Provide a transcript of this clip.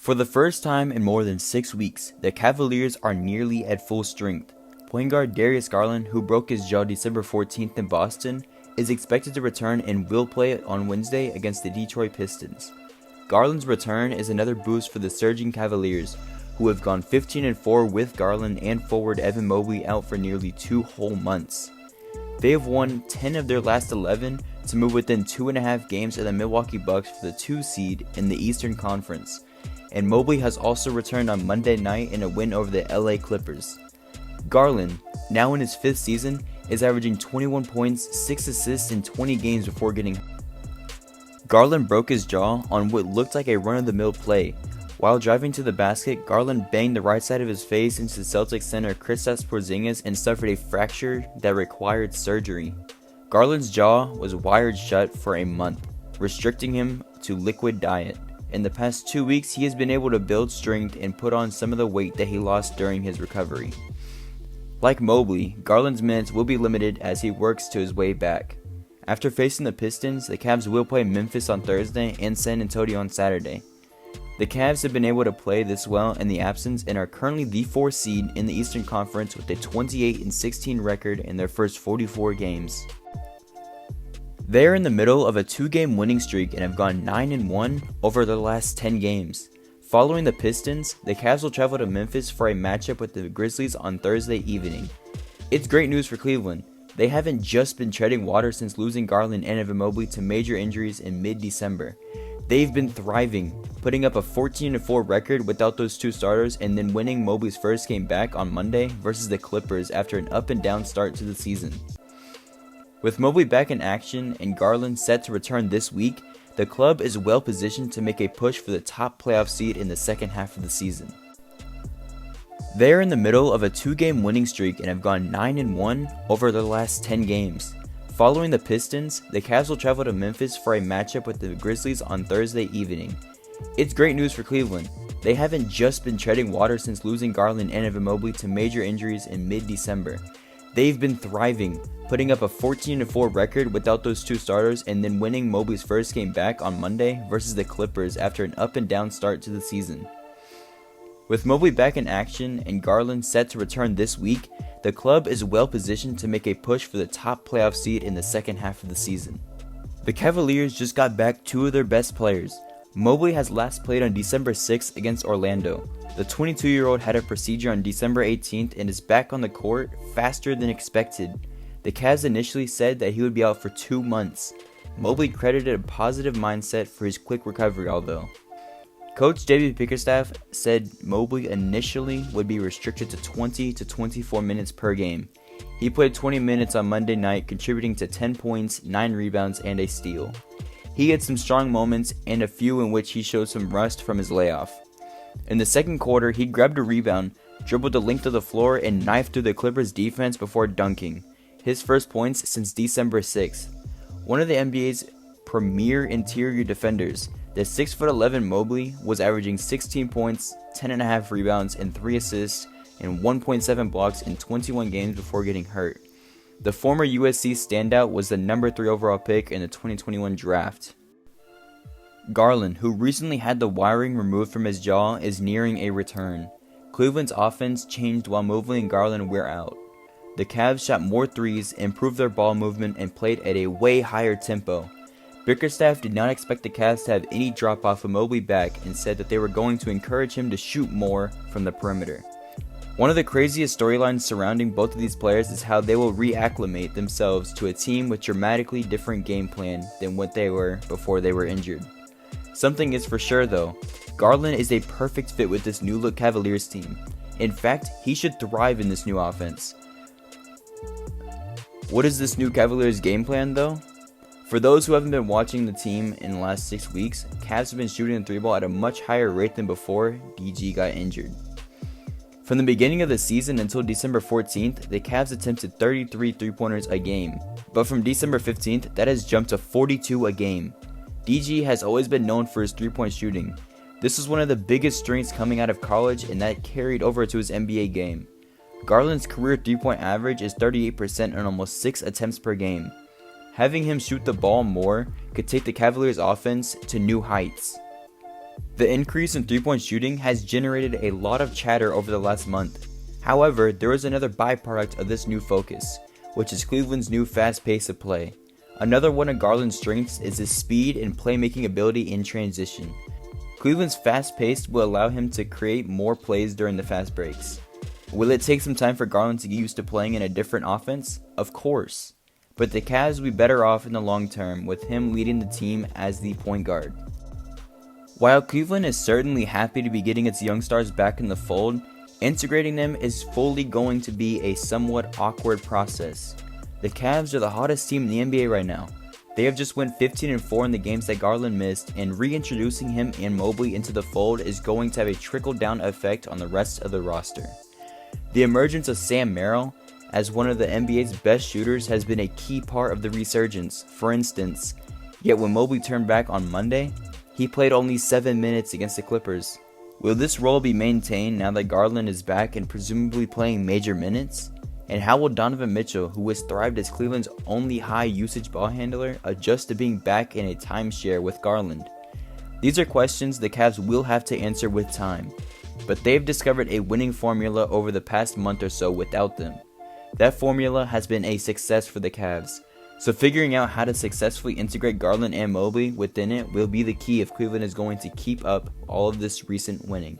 For the first time in more than 6 weeks, the Cavaliers are nearly at full strength. Point guard Darius Garland, who broke his jaw December 14th in Boston, is expected to return and will play on Wednesday against the Detroit Pistons. Garland's return is another boost for the surging Cavaliers, who have gone 15-4 with Garland and forward Evan Mobley out for nearly 2 whole months. They have won 10 of their last 11 to move within 2.5 games of the Milwaukee Bucks for the 2 seed in the Eastern Conference, and Mobley has also returned on Monday night in a win over the LA Clippers. Garland, now in his 5th season, is averaging 21 points, 6 assists in 20 games before getting hurt. Garland broke his jaw on what looked like a run-of-the-mill play. While driving to the basket, Garland banged the right side of his face into Celtics center Kristaps Porzingis and suffered a fracture that required surgery. Garland's jaw was wired shut for a month, restricting him to liquid diet. In the past 2 weeks, he has been able to build strength and put on some of the weight that he lost during his recovery. Like Mobley, Garland's minutes will be limited as he works to his way back. After facing the Pistons, the Cavs will play Memphis on Thursday and San Antonio on Saturday. The Cavs have been able to play this well in the absence and are currently the 4th seed in the Eastern Conference with a 28-16 record in their first 44 games. They are in the middle of a 2-game winning streak and have gone 9-1 over their last 10 games. Following the Pistons, the Cavs will travel to Memphis for a matchup with the Grizzlies on Thursday evening. It's great news for Cleveland. They haven't just been treading water since losing Garland and Evan Mobley to major injuries in mid-December. They've been thriving, putting up a 14-4 record without those 2 starters and then winning Mobley's first game back on Monday versus the Clippers after an up-and-down start to the season. With Mobley back in action and Garland set to return this week, the club is well positioned to make a push for the top playoff seed in the second half of the season. They are in the middle of a 2-game winning streak and have gone 9-1 over their last 10 games. Following the Pistons, the Cavs will travel to Memphis for a matchup with the Grizzlies on Thursday evening. It's great news for Cleveland. They haven't just been treading water since losing Garland and Evan Mobley to major injuries in mid-December. They've been thriving, putting up a 14-4 record without those 2 starters and then winning Mobley's first game back on Monday versus the Clippers after an up-and-down start to the season. With Mobley back in action and Garland set to return this week, the club is well positioned to make a push for the top playoff seed in the second half of the season. The Cavaliers just got back 2 of their best players. Mobley has last played on December 6th against Orlando. The 22-year-old had a procedure on December 18th and is back on the court faster than expected. The Cavs initially said that he would be out for 2 months. Mobley credited a positive mindset for his quick recovery, although. Coach J.B. Bickerstaff said Mobley initially would be restricted to 20 to 24 minutes per game. He played 20 minutes on Monday night, contributing to 10 points, 9 rebounds, and a steal. He had some strong moments and a few in which he showed some rust from his layoff. In the second quarter, he grabbed a rebound, dribbled the length of the floor, and knifed through the Clippers' defense before dunking. His first points since December 6th. One of the NBA's premier interior defenders, the 6'11" Mobley was averaging 16 points, 10.5 rebounds, and 3 assists, and 1.7 blocks in 21 games before getting hurt. The former USC standout was the number 3 overall pick in the 2021 draft. Garland, who recently had the wiring removed from his jaw, is nearing a return. Cleveland's offense changed while Mobley and Garland were out. The Cavs shot more threes, improved their ball movement, and played at a way higher tempo. Bickerstaff did not expect the Cavs to have any drop-off of Mobley back and said that they were going to encourage him to shoot more from the perimeter. One of the craziest storylines surrounding both of these players is how they will reacclimate themselves to a team with dramatically different game plan than what they were before they were injured. Something is for sure though, Garland is a perfect fit with this new-look Cavaliers team. In fact, he should thrive in this new offense. What is this new Cavaliers game plan though? For those who haven't been watching the team in the last 6 weeks, Cavs have been shooting the 3-ball at a much higher rate than before DG got injured. From the beginning of the season until December 14th, the Cavs attempted 33 3-pointers a game, but from December 15th, that has jumped to 42 a game. DG has always been known for his 3-point shooting. This was one of the biggest strengths coming out of college, and that carried over to his NBA game. Garland's career 3-point average is 38% on almost 6 attempts per game. Having him shoot the ball more could take the Cavaliers' offense to new heights. The increase in 3-point shooting has generated a lot of chatter over the last month. However, there is another byproduct of this new focus, which is Cleveland's new fast pace of play. Another one of Garland's strengths is his speed and playmaking ability in transition. Cleveland's fast pace will allow him to create more plays during the fast breaks. Will it take some time for Garland to get used to playing in a different offense? Of course. But the Cavs will be better off in the long term with him leading the team as the point guard. While Cleveland is certainly happy to be getting its young stars back in the fold, integrating them is fully going to be a somewhat awkward process. The Cavs are the hottest team in the NBA right now. They have just went 15-4 in the games that Garland missed, and reintroducing him and Mobley into the fold is going to have a trickle-down effect on the rest of the roster. The emergence of Sam Merrill as one of the NBA's best shooters has been a key part of the resurgence, for instance. Yet when Mobley turned back on Monday, he played only 7 minutes against the Clippers. Will this role be maintained now that Garland is back and presumably playing major minutes? And how will Donovan Mitchell, who has thrived as Cleveland's only high-usage ball handler, adjust to being back in a timeshare with Garland? These are questions the Cavs will have to answer with time, but they've discovered a winning formula over the past month or so without them. That formula has been a success for the Cavs, so figuring out how to successfully integrate Garland and Mobley within it will be the key if Cleveland is going to keep up all of this recent winning.